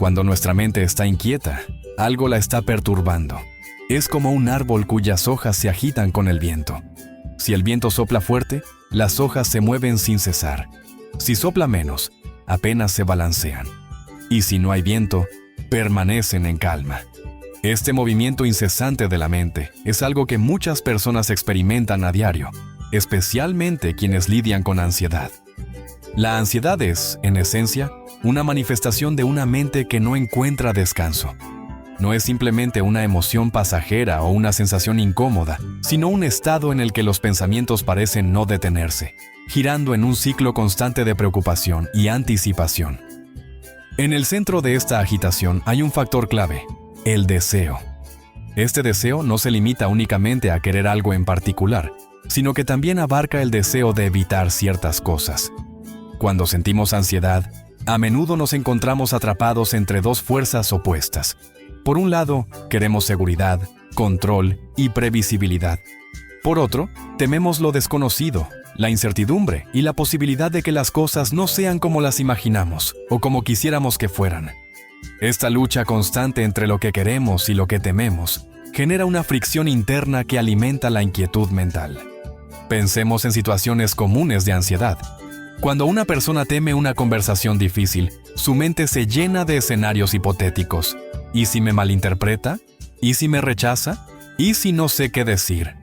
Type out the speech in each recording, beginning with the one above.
Cuando nuestra mente está inquieta, algo la está perturbando. Es como un árbol cuyas hojas se agitan con el viento. Si el viento sopla fuerte, las hojas se mueven sin cesar. Si sopla menos, apenas se balancean. Y si no hay viento, permanecen en calma. Este movimiento incesante de la mente es algo que muchas personas experimentan a diario, especialmente quienes lidian con ansiedad. La ansiedad es, en esencia, una manifestación de una mente que no encuentra descanso. No es simplemente una emoción pasajera o una sensación incómoda, sino un estado en el que los pensamientos parecen no detenerse, girando en un ciclo constante de preocupación y anticipación. En el centro de esta agitación hay un factor clave: el deseo. Este deseo no se limita únicamente a querer algo en particular, sino que también abarca el deseo de evitar ciertas cosas. Cuando sentimos ansiedad, a menudo nos encontramos atrapados entre dos fuerzas opuestas. Por un lado, queremos seguridad, control y previsibilidad. Por otro, tememos lo desconocido, la incertidumbre y la posibilidad de que las cosas no sean como las imaginamos o como quisiéramos que fueran. Esta lucha constante entre lo que queremos y lo que tememos genera una fricción interna que alimenta la inquietud mental. Pensemos en situaciones comunes de ansiedad. Cuando una persona teme una conversación difícil, su mente se llena de escenarios hipotéticos. ¿Y si me malinterpreta? ¿Y si me rechaza? ¿Y si no sé qué decir?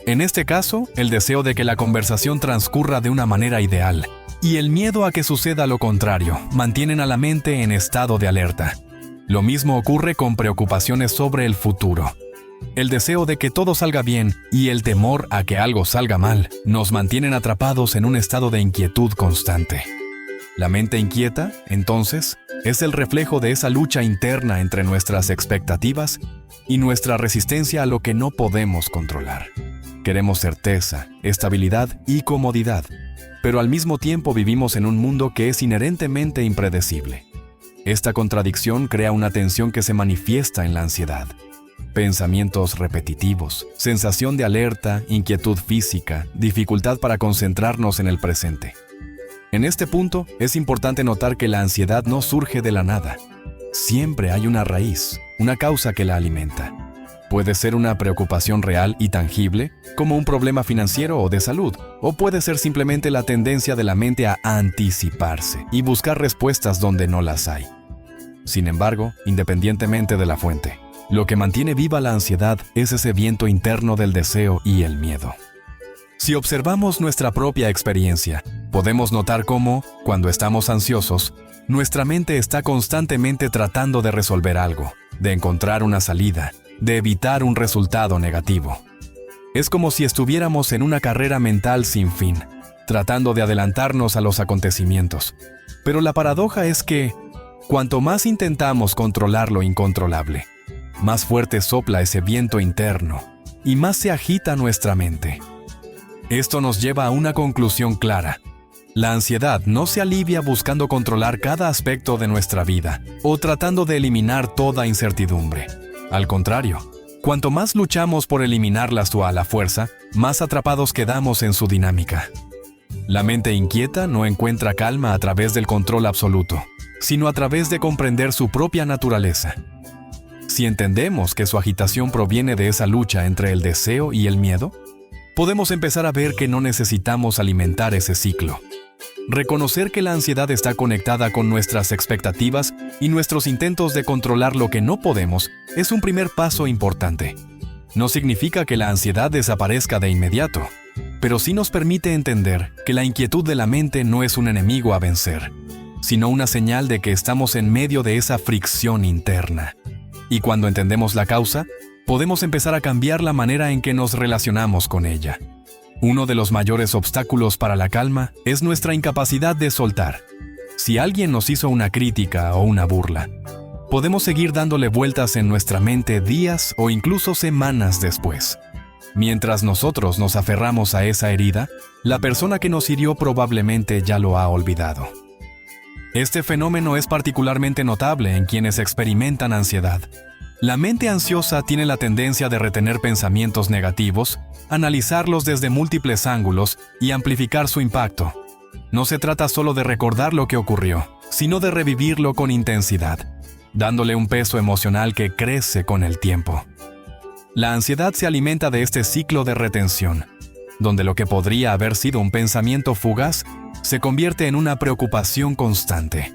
En este caso, el deseo de que la conversación transcurra de una manera ideal y el miedo a que suceda lo contrario mantienen a la mente en estado de alerta. Lo mismo ocurre con preocupaciones sobre el futuro. El deseo de que todo salga bien y el temor a que algo salga mal nos mantienen atrapados en un estado de inquietud constante. La mente inquieta, entonces, es el reflejo de esa lucha interna entre nuestras expectativas y nuestra resistencia a lo que no podemos controlar. Queremos certeza, estabilidad y comodidad, pero al mismo tiempo vivimos en un mundo que es inherentemente impredecible. Esta contradicción crea una tensión que se manifiesta en la ansiedad. Pensamientos repetitivos, sensación de alerta, inquietud física, dificultad para concentrarnos en el presente. En este punto, es importante notar que la ansiedad no surge de la nada. Siempre hay una raíz, una causa que la alimenta. Puede ser una preocupación real y tangible, como un problema financiero o de salud, o puede ser simplemente la tendencia de la mente a anticiparse y buscar respuestas donde no las hay. Sin embargo, independientemente de la fuente, lo que mantiene viva la ansiedad es ese viento interno del deseo y el miedo. Si observamos nuestra propia experiencia, podemos notar cómo, cuando estamos ansiosos, nuestra mente está constantemente tratando de resolver algo, de encontrar una salida, de evitar un resultado negativo. Es como si estuviéramos en una carrera mental sin fin, tratando de adelantarnos a los acontecimientos. Pero la paradoja es que, cuanto más intentamos controlar lo incontrolable, más fuerte sopla ese viento interno y más se agita nuestra mente. Esto nos lleva a una conclusión clara. La ansiedad no se alivia buscando controlar cada aspecto de nuestra vida o tratando de eliminar toda incertidumbre. Al contrario, cuanto más luchamos por eliminarlas o a la fuerza, más atrapados quedamos en su dinámica. La mente inquieta no encuentra calma a través del control absoluto, sino a través de comprender su propia naturaleza. Si entendemos que su agitación proviene de esa lucha entre el deseo y el miedo, podemos empezar a ver que no necesitamos alimentar ese ciclo. Reconocer que la ansiedad está conectada con nuestras expectativas y nuestros intentos de controlar lo que no podemos es un primer paso importante. No significa que la ansiedad desaparezca de inmediato, pero sí nos permite entender que la inquietud de la mente no es un enemigo a vencer, sino una señal de que estamos en medio de esa fricción interna. Y cuando entendemos la causa, podemos empezar a cambiar la manera en que nos relacionamos con ella. Uno de los mayores obstáculos para la calma es nuestra incapacidad de soltar. Si alguien nos hizo una crítica o una burla, podemos seguir dándole vueltas en nuestra mente días o incluso semanas después. Mientras nosotros nos aferramos a esa herida, la persona que nos hirió probablemente ya lo ha olvidado. Este fenómeno es particularmente notable en quienes experimentan ansiedad. La mente ansiosa tiene la tendencia de retener pensamientos negativos, analizarlos desde múltiples ángulos y amplificar su impacto. No se trata solo de recordar lo que ocurrió, sino de revivirlo con intensidad. dándole un peso emocional que crece con el tiempo. La ansiedad se alimenta de este ciclo de retención, donde lo que podría haber sido un pensamiento fugaz se convierte en una preocupación constante.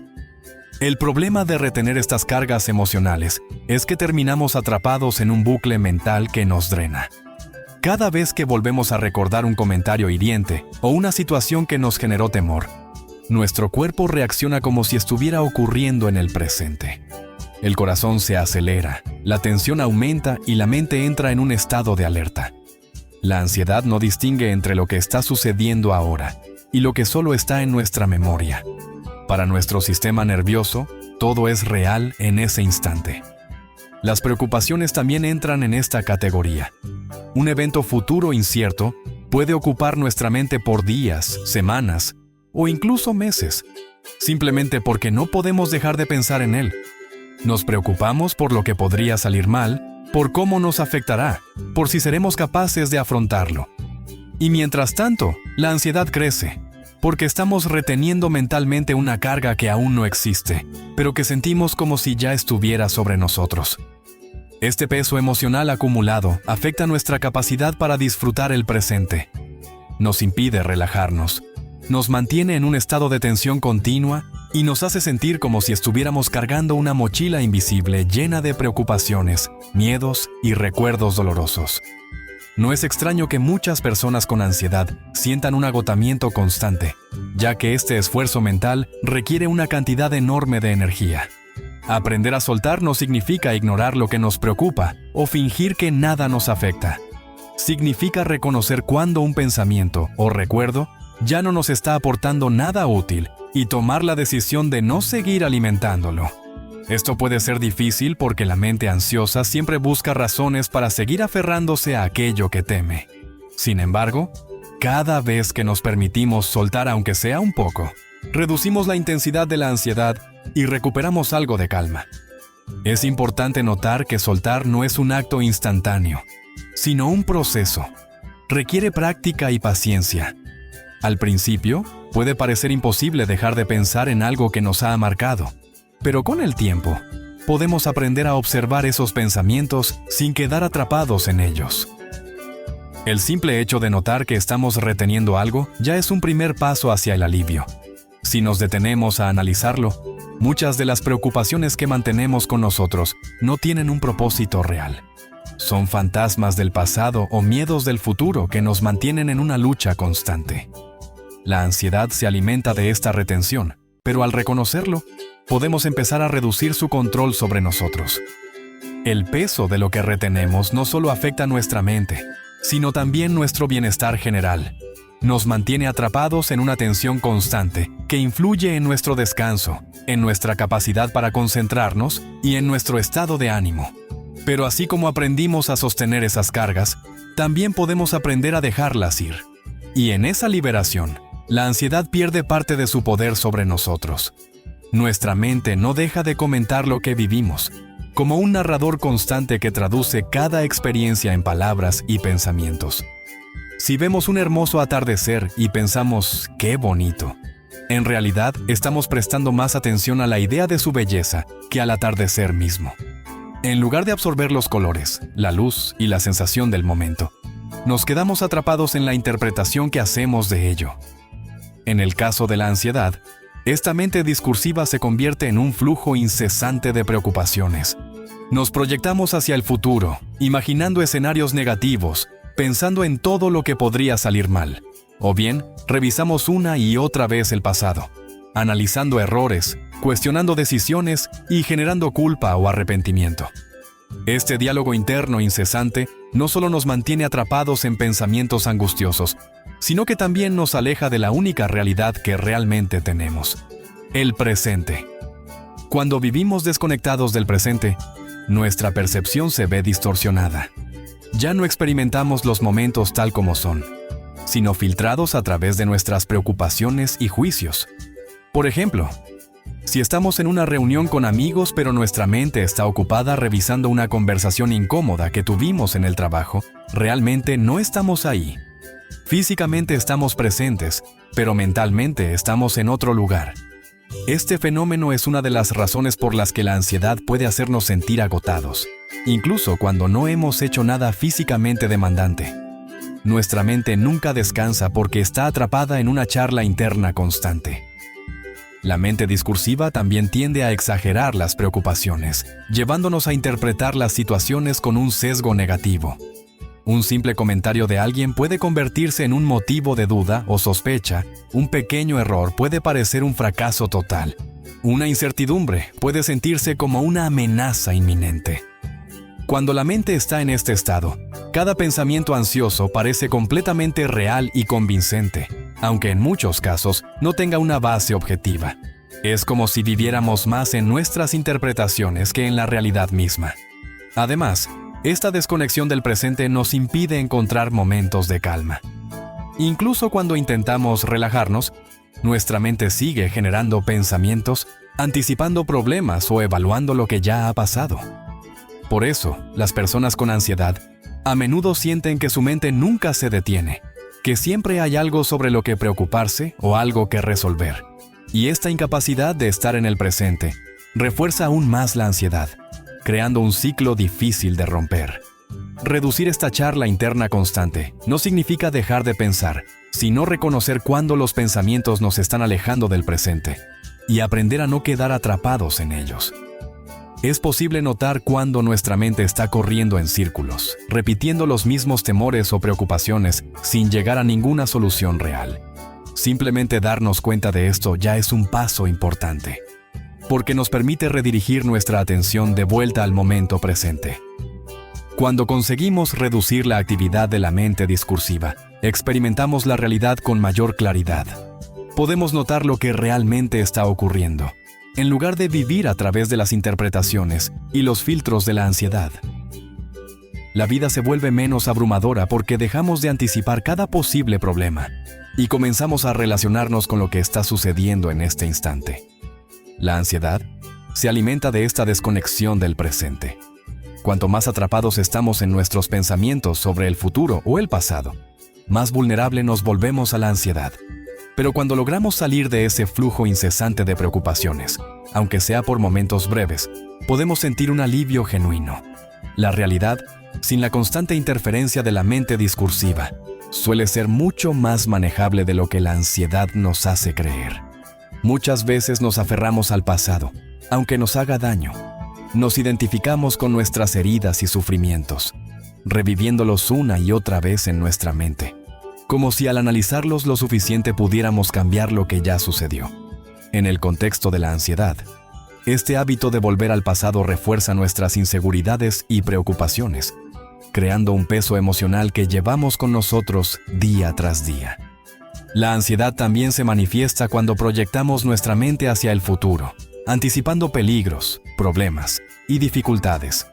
El problema de retener estas cargas emocionales es que terminamos atrapados en un bucle mental que nos drena. Cada vez que volvemos a recordar un comentario hiriente o una situación que nos generó temor, nuestro cuerpo reacciona como si estuviera ocurriendo en el presente. El corazón se acelera, la tensión aumenta y la mente entra en un estado de alerta. La ansiedad no distingue entre lo que está sucediendo ahora y lo que solo está en nuestra memoria. Para nuestro sistema nervioso, todo es real en ese instante. Las preocupaciones también entran en esta categoría. Un evento futuro incierto puede ocupar nuestra mente por días, semanas o incluso meses, simplemente porque no podemos dejar de pensar en él. Nos preocupamos por lo que podría salir mal, por cómo nos afectará, por si seremos capaces de afrontarlo. Y mientras tanto, la ansiedad crece, porque estamos reteniendo mentalmente una carga que aún no existe, pero que sentimos como si ya estuviera sobre nosotros. Este peso emocional acumulado afecta nuestra capacidad para disfrutar el presente. Nos impide relajarnos, nos mantiene en un estado de tensión continua y nos hace sentir como si estuviéramos cargando una mochila invisible llena de preocupaciones, miedos y recuerdos dolorosos. No es extraño que muchas personas con ansiedad sientan un agotamiento constante, ya que este esfuerzo mental requiere una cantidad enorme de energía. Aprender a soltar no significa ignorar lo que nos preocupa o fingir que nada nos afecta. Significa reconocer cuando un pensamiento o recuerdo ya no nos está aportando nada útil y tomar la decisión de no seguir alimentándolo. Esto puede ser difícil porque la mente ansiosa siempre busca razones para seguir aferrándose a aquello que teme. Sin embargo, cada vez que nos permitimos soltar aunque sea un poco, reducimos la intensidad de la ansiedad y recuperamos algo de calma. Es importante notar que soltar no es un acto instantáneo, sino un proceso. Requiere práctica y paciencia. Al principio, puede parecer imposible dejar de pensar en algo que nos ha marcado, pero con el tiempo, podemos aprender a observar esos pensamientos sin quedar atrapados en ellos. El simple hecho de notar que estamos reteniendo algo ya es un primer paso hacia el alivio. Si nos detenemos a analizarlo, muchas de las preocupaciones que mantenemos con nosotros no tienen un propósito real. Son fantasmas del pasado o miedos del futuro que nos mantienen en una lucha constante. La ansiedad se alimenta de esta retención, pero al reconocerlo, podemos empezar a reducir su control sobre nosotros. El peso de lo que retenemos no solo afecta nuestra mente, sino también nuestro bienestar general. Nos mantiene atrapados en una tensión constante que influye en nuestro descanso, en nuestra capacidad para concentrarnos y en nuestro estado de ánimo. Pero así como aprendimos a sostener esas cargas, también podemos aprender a dejarlas ir. Y en esa liberación, la ansiedad pierde parte de su poder sobre nosotros. Nuestra mente no deja de comentar lo que vivimos, como un narrador constante que traduce cada experiencia en palabras y pensamientos. Si vemos un hermoso atardecer y pensamos, ¡qué bonito!, en realidad estamos prestando más atención a la idea de su belleza que al atardecer mismo. En lugar de absorber los colores, la luz y la sensación del momento, nos quedamos atrapados en la interpretación que hacemos de ello. En el caso de la ansiedad, esta mente discursiva se convierte en un flujo incesante de preocupaciones. Nos proyectamos hacia el futuro, imaginando escenarios negativos, pensando en todo lo que podría salir mal. O bien, revisamos una y otra vez el pasado, analizando errores, cuestionando decisiones y generando culpa o arrepentimiento. Este diálogo interno incesante no solo nos mantiene atrapados en pensamientos angustiosos, sino que también nos aleja de la única realidad que realmente tenemos: el presente. Cuando vivimos desconectados del presente, nuestra percepción se ve distorsionada. Ya no experimentamos los momentos tal como son, sino filtrados a través de nuestras preocupaciones y juicios. Por ejemplo, si estamos en una reunión con amigos pero nuestra mente está ocupada revisando una conversación incómoda que tuvimos en el trabajo, realmente no estamos ahí. Físicamente estamos presentes, pero mentalmente estamos en otro lugar. Este fenómeno es una de las razones por las que la ansiedad puede hacernos sentir agotados, incluso cuando no hemos hecho nada físicamente demandante. Nuestra mente nunca descansa porque está atrapada en una charla interna constante. La mente discursiva también tiende a exagerar las preocupaciones, llevándonos a interpretar las situaciones con un sesgo negativo. Un simple comentario de alguien puede convertirse en un motivo de duda o sospecha. Un pequeño error puede parecer un fracaso total. Una incertidumbre puede sentirse como una amenaza inminente. Cuando la mente está en este estado, cada pensamiento ansioso parece completamente real y convincente, aunque en muchos casos no tenga una base objetiva. Es como si viviéramos más en nuestras interpretaciones que en la realidad misma. Además, esta desconexión del presente nos impide encontrar momentos de calma. Incluso cuando intentamos relajarnos, nuestra mente sigue generando pensamientos, anticipando problemas o evaluando lo que ya ha pasado. Por eso, las personas con ansiedad a menudo sienten que su mente nunca se detiene, que siempre hay algo sobre lo que preocuparse o algo que resolver. Y esta incapacidad de estar en el presente refuerza aún más la ansiedad, creando un ciclo difícil de romper. Reducir esta charla interna constante no significa dejar de pensar, sino reconocer cuándo los pensamientos nos están alejando del presente y aprender a no quedar atrapados en ellos. Es posible notar cuándo nuestra mente está corriendo en círculos, repitiendo los mismos temores o preocupaciones sin llegar a ninguna solución real. Simplemente darnos cuenta de esto ya es un paso importante, porque nos permite redirigir nuestra atención de vuelta al momento presente. Cuando conseguimos reducir la actividad de la mente discursiva, experimentamos la realidad con mayor claridad. Podemos notar lo que realmente está ocurriendo, en lugar de vivir a través de las interpretaciones y los filtros de la ansiedad. La vida se vuelve menos abrumadora porque dejamos de anticipar cada posible problema y comenzamos a relacionarnos con lo que está sucediendo en este instante. La ansiedad se alimenta de esta desconexión del presente. Cuanto más atrapados estamos en nuestros pensamientos sobre el futuro o el pasado, más vulnerable nos volvemos a la ansiedad. Pero cuando logramos salir de ese flujo incesante de preocupaciones, aunque sea por momentos breves, podemos sentir un alivio genuino. La realidad, sin la constante interferencia de la mente discursiva, suele ser mucho más manejable de lo que la ansiedad nos hace creer. Muchas veces nos aferramos al pasado, aunque nos haga daño. Nos identificamos con nuestras heridas y sufrimientos, reviviéndolos una y otra vez en nuestra mente, como si al analizarlos lo suficiente pudiéramos cambiar lo que ya sucedió. En el contexto de la ansiedad, este hábito de volver al pasado refuerza nuestras inseguridades y preocupaciones, creando un peso emocional que llevamos con nosotros día tras día. La ansiedad también se manifiesta cuando proyectamos nuestra mente hacia el futuro, anticipando peligros, problemas y dificultades.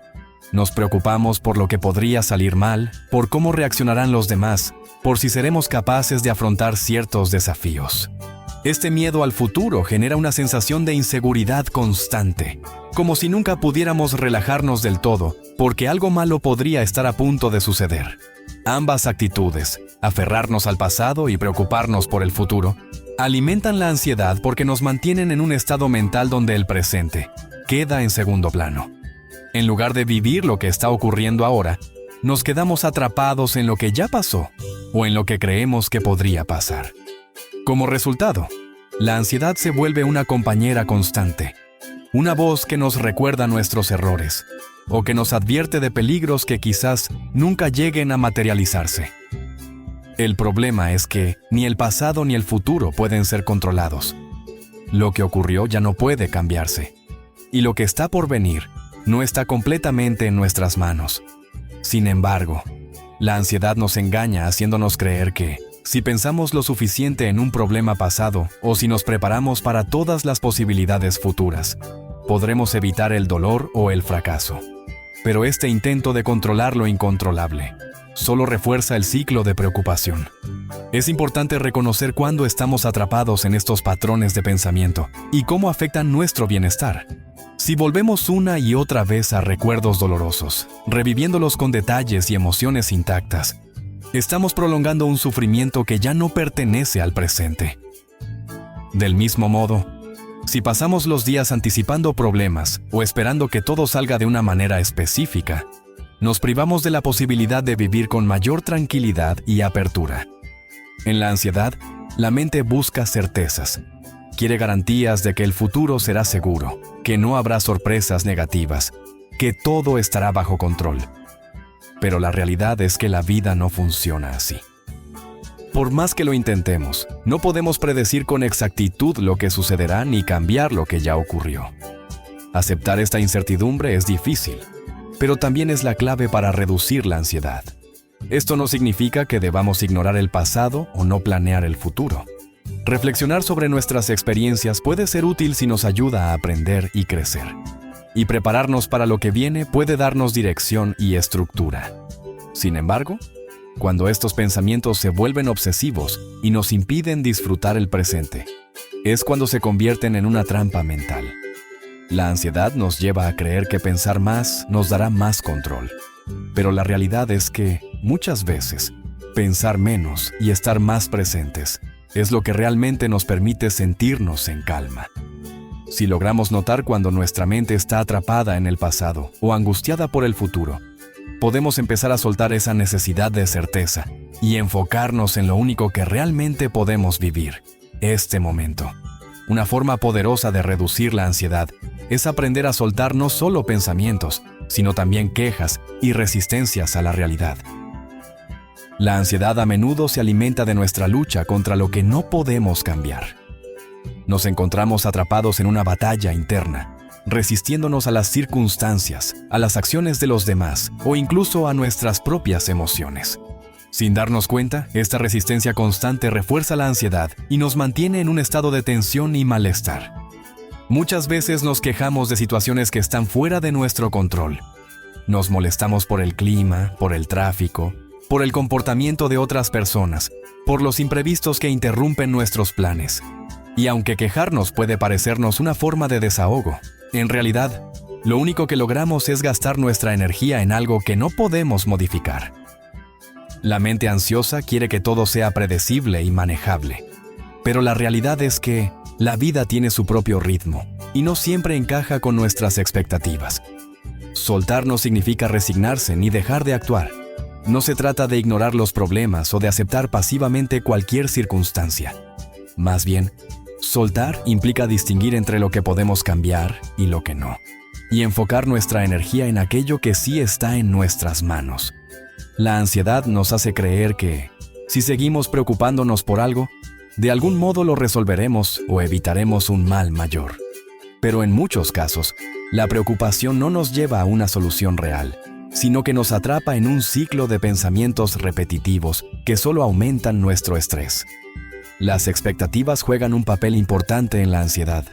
Nos preocupamos por lo que podría salir mal, por cómo reaccionarán los demás, por si seremos capaces de afrontar ciertos desafíos. Este miedo al futuro genera una sensación de inseguridad constante, como si nunca pudiéramos relajarnos del todo, porque algo malo podría estar a punto de suceder. Ambas actitudes, aferrarnos al pasado y preocuparnos por el futuro, alimentan la ansiedad porque nos mantienen en un estado mental donde el presente queda en segundo plano. En lugar de vivir lo que está ocurriendo ahora, nos quedamos atrapados en lo que ya pasó o en lo que creemos que podría pasar. Como resultado, la ansiedad se vuelve una compañera constante, una voz que nos recuerda nuestros errores o que nos advierte de peligros que quizás nunca lleguen a materializarse. El problema es que ni el pasado ni el futuro pueden ser controlados. Lo que ocurrió ya no puede cambiarse, y lo que está por venir no está completamente en nuestras manos. Sin embargo, la ansiedad nos engaña haciéndonos creer que, si pensamos lo suficiente en un problema pasado o si nos preparamos para todas las posibilidades futuras, podremos evitar el dolor o el fracaso. Pero este intento de controlar lo incontrolable solo refuerza el ciclo de preocupación. Es importante reconocer cuándo estamos atrapados en estos patrones de pensamiento y cómo afectan nuestro bienestar. Si volvemos una y otra vez a recuerdos dolorosos, reviviéndolos con detalles y emociones intactas, estamos prolongando un sufrimiento que ya no pertenece al presente. Del mismo modo, Si pasamos los días anticipando problemas o esperando que todo salga de una manera específica, nos privamos de la posibilidad de vivir con mayor tranquilidad y apertura. En la ansiedad, la mente busca certezas. Quiere garantías de que el futuro será seguro, que no habrá sorpresas negativas, que todo estará bajo control. Pero la realidad es que la vida no funciona así. Por más que lo intentemos, no podemos predecir con exactitud lo que sucederá ni cambiar lo que ya ocurrió. Aceptar esta incertidumbre es difícil, pero también es la clave para reducir la ansiedad. Esto no significa que debamos ignorar el pasado o no planear el futuro. Reflexionar sobre nuestras experiencias puede ser útil si nos ayuda a aprender y crecer. Y prepararnos para lo que viene puede darnos dirección y estructura. Sin embargo, cuando estos pensamientos se vuelven obsesivos y nos impiden disfrutar el presente, es cuando se convierten en una trampa mental. La ansiedad nos lleva a creer que pensar más nos dará más control. Pero la realidad es que, muchas veces, pensar menos y estar más presentes es lo que realmente nos permite sentirnos en calma. Si logramos notar cuando nuestra mente está atrapada en el pasado o angustiada por el futuro, podemos empezar a soltar esa necesidad de certeza y enfocarnos en lo único que realmente podemos vivir, este momento. Una forma poderosa de reducir la ansiedad es aprender a soltar no solo pensamientos, sino también quejas y resistencias a la realidad. La ansiedad a menudo se alimenta de nuestra lucha contra lo que no podemos cambiar. Nos encontramos atrapados en una batalla interna, resistiéndonos a las circunstancias, a las acciones de los demás o incluso a nuestras propias emociones. Sin darnos cuenta, esta resistencia constante refuerza la ansiedad y nos mantiene en un estado de tensión y malestar. Muchas veces nos quejamos de situaciones que están fuera de nuestro control. Nos molestamos por el clima, por el tráfico, por el comportamiento de otras personas, por los imprevistos que interrumpen nuestros planes. Y aunque quejarnos puede parecernos una forma de desahogo, en realidad, lo único que logramos es gastar nuestra energía en algo que no podemos modificar. La mente ansiosa quiere que todo sea predecible y manejable. Pero la realidad es que la vida tiene su propio ritmo y no siempre encaja con nuestras expectativas. Soltar no significa resignarse ni dejar de actuar. No se trata de ignorar los problemas o de aceptar pasivamente cualquier circunstancia. Más bien, soltar implica distinguir entre lo que podemos cambiar y lo que no, y enfocar nuestra energía en aquello que sí está en nuestras manos. La ansiedad nos hace creer que, si seguimos preocupándonos por algo, de algún modo lo resolveremos o evitaremos un mal mayor. Pero en muchos casos, la preocupación no nos lleva a una solución real, sino que nos atrapa en un ciclo de pensamientos repetitivos que solo aumentan nuestro estrés. Las expectativas juegan un papel importante en la ansiedad.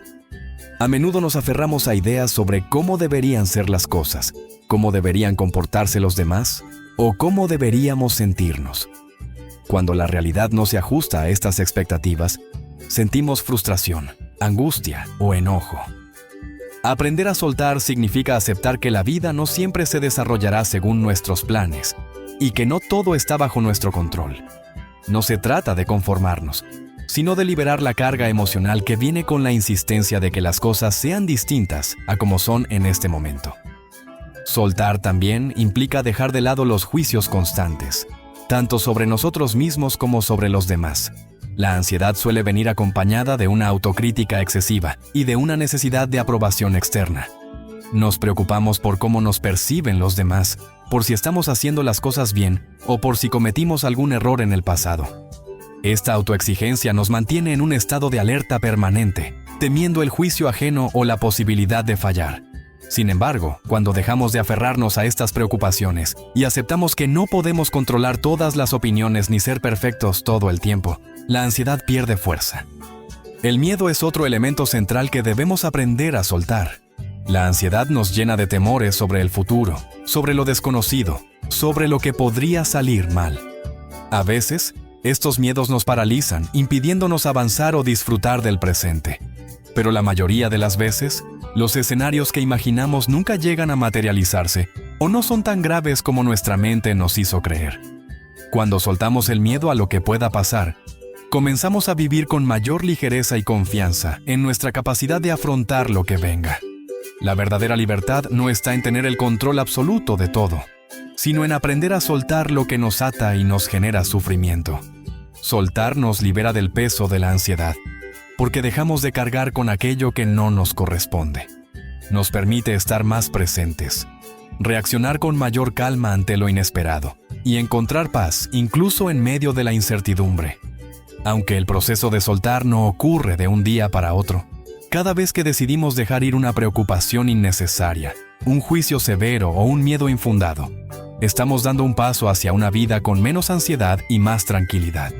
A menudo nos aferramos a ideas sobre cómo deberían ser las cosas, cómo deberían comportarse los demás o cómo deberíamos sentirnos. Cuando la realidad no se ajusta a estas expectativas, sentimos frustración, angustia o enojo. Aprender a soltar significa aceptar que la vida no siempre se desarrollará según nuestros planes y que no todo está bajo nuestro control. No se trata de conformarnos, sino de liberar la carga emocional que viene con la insistencia de que las cosas sean distintas a como son en este momento. Soltar también implica dejar de lado los juicios constantes, tanto sobre nosotros mismos como sobre los demás. La ansiedad suele venir acompañada de una autocrítica excesiva y de una necesidad de aprobación externa. Nos preocupamos por cómo nos perciben los demás, por si estamos haciendo las cosas bien o por si cometimos algún error en el pasado. Esta autoexigencia nos mantiene en un estado de alerta permanente, temiendo el juicio ajeno o la posibilidad de fallar. Sin embargo, cuando dejamos de aferrarnos a estas preocupaciones y aceptamos que no podemos controlar todas las opiniones ni ser perfectos todo el tiempo, la ansiedad pierde fuerza. El miedo es otro elemento central que debemos aprender a soltar. La ansiedad nos llena de temores sobre el futuro, sobre lo desconocido, sobre lo que podría salir mal. A veces, estos miedos nos paralizan, impidiéndonos avanzar o disfrutar del presente. Pero la mayoría de las veces, los escenarios que imaginamos nunca llegan a materializarse o no son tan graves como nuestra mente nos hizo creer. Cuando soltamos el miedo a lo que pueda pasar, comenzamos a vivir con mayor ligereza y confianza en nuestra capacidad de afrontar lo que venga. La verdadera libertad no está en tener el control absoluto de todo, sino en aprender a soltar lo que nos ata y nos genera sufrimiento. Soltar nos libera del peso de la ansiedad, porque dejamos de cargar con aquello que no nos corresponde. Nos permite estar más presentes, reaccionar con mayor calma ante lo inesperado y encontrar paz incluso en medio de la incertidumbre. Aunque el proceso de soltar no ocurre de un día para otro, cada vez que decidimos dejar ir una preocupación innecesaria, un juicio severo o un miedo infundado, estamos dando un paso hacia una vida con menos ansiedad y más tranquilidad.